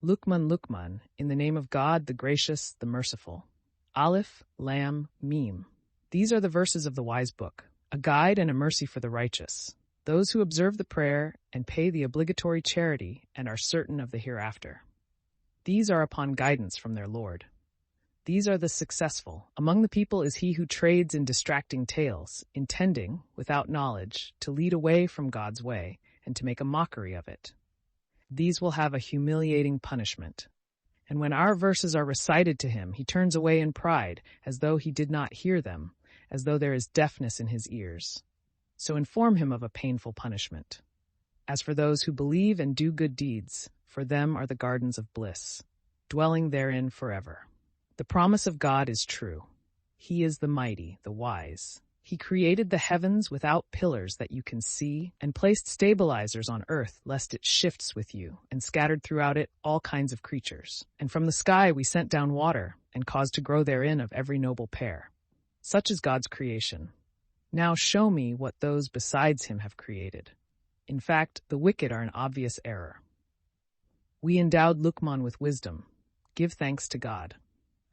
Luqman, Luqman, in the name of God, the gracious, the merciful. Aleph, Lam, Mim. These are the verses of the wise book, a guide and a mercy for the righteous, those who observe the prayer and pay the obligatory charity and are certain of the hereafter. These are upon guidance from their Lord. These are the successful. Among the people is he who trades in distracting tales, intending, without knowledge, to lead away from God's way and to make a mockery of it. These will have a humiliating punishment. And when our verses are recited to him, he turns away in pride, as though he did not hear them, as though there is deafness in his ears. So inform him of a painful punishment. As for those who believe and do good deeds, for them are the gardens of bliss, dwelling therein forever. The promise of God is true. He is the mighty, the wise. He created the heavens without pillars that you can see, and placed stabilizers on earth lest it shifts with you, and scattered throughout it all kinds of creatures. And from the sky we sent down water, and caused to grow therein of every noble pair. Such is God's creation. Now show me what those besides him have created. In fact, the wicked are in obvious error. We endowed Luqman with wisdom. Give thanks to God.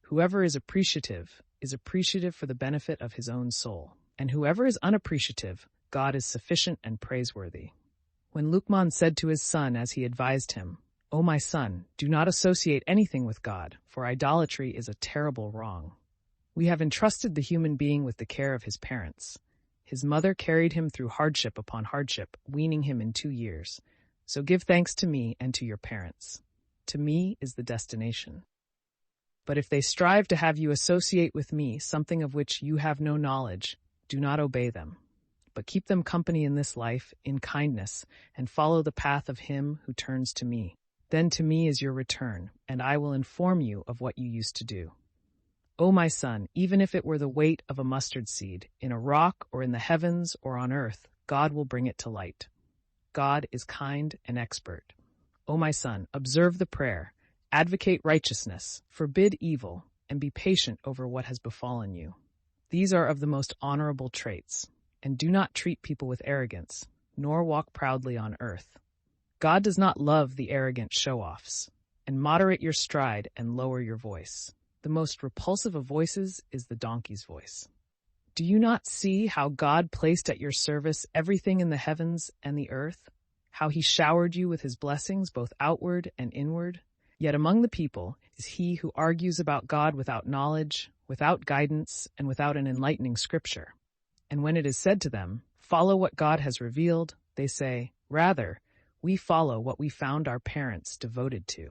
Whoever is appreciative for the benefit of his own soul. And whoever is unappreciative, God is sufficient and praiseworthy. When Luqman said to his son as he advised him, "O my son, do not associate anything with God, for idolatry is a terrible wrong." We have entrusted the human being with the care of his parents. His mother carried him through hardship upon hardship, weaning him in 2 years. So give thanks to me and to your parents. To me is the destination. But if they strive to have you associate with me something of which you have no knowledge, do not obey them, but keep them company in this life, in kindness, and follow the path of him who turns to me. Then to me is your return, and I will inform you of what you used to do. O my son, even if it were the weight of a mustard seed, in a rock or in the heavens or on earth, God will bring it to light. God is kind and expert. O my son, observe the prayer, advocate righteousness, forbid evil, and be patient over what has befallen you. These are of the most honorable traits, and do not treat people with arrogance, nor walk proudly on earth. God does not love the arrogant show-offs, and moderate your stride and lower your voice. The most repulsive of voices is the donkey's voice. Do you not see how God placed at your service everything in the heavens and the earth? How he showered you with his blessings, both outward and inward? Yet among the people is he who argues about God without knowledge, without guidance, and without an enlightening scripture. And when it is said to them, "Follow what God has revealed," they say, "Rather, we follow what we found our parents devoted to."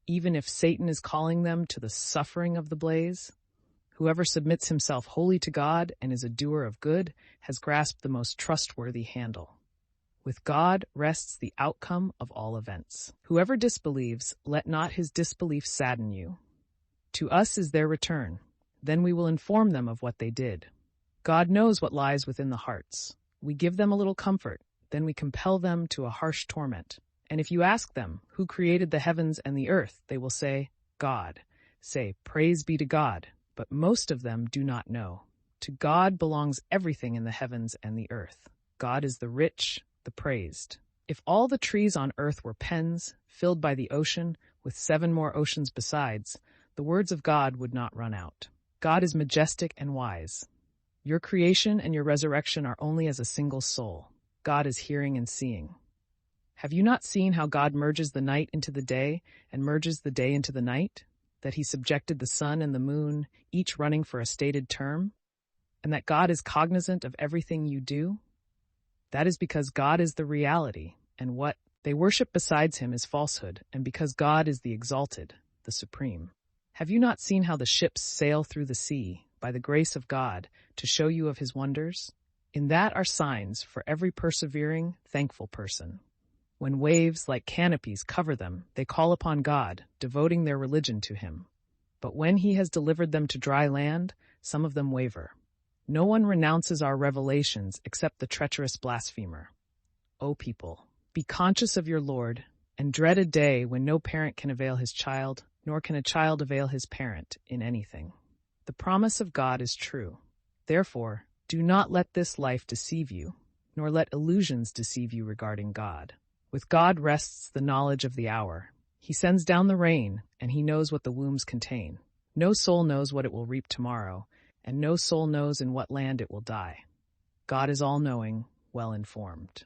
Even if Satan is calling them to the suffering of the blaze, whoever submits himself wholly to God and is a doer of good has grasped the most trustworthy handle. With God rests the outcome of all events. Whoever disbelieves, let not his disbelief sadden you. To us is their return. Then we will inform them of what they did. God knows what lies within the hearts. We give them a little comfort, then we compel them to a harsh torment. And if you ask them, "Who created the heavens and the earth?" they will say, "God." Say, "Praise be to God." But most of them do not know. To God belongs everything in the heavens and the earth. God is the rich, the praised. If all the trees on earth were pens, filled by the ocean, with 7 more oceans besides, the words of God would not run out. God is majestic and wise. Your creation and your resurrection are only as a single soul. God is hearing and seeing. Have you not seen how God merges the night into the day and merges the day into the night? That he subjected the sun and the moon, each running for a stated term? And that God is cognizant of everything you do? That is because God is the reality, and what they worship besides him is falsehood, and because God is the exalted, the supreme. Have you not seen how the ships sail through the sea, by the grace of God, to show you of his wonders? In that are signs for every persevering, thankful person. When waves like canopies cover them, they call upon God, devoting their religion to him. But when he has delivered them to dry land, some of them waver. No one renounces our revelations except the treacherous blasphemer. O people, be conscious of your Lord, and dread a day when no parent can avail his child, nor can a child avail his parent in anything. The promise of God is true. Therefore, do not let this life deceive you, nor let illusions deceive you regarding God. With God rests the knowledge of the hour. He sends down the rain, and he knows what the wombs contain. No soul knows what it will reap tomorrow, and no soul knows in what land it will die. God is all-knowing, well-informed.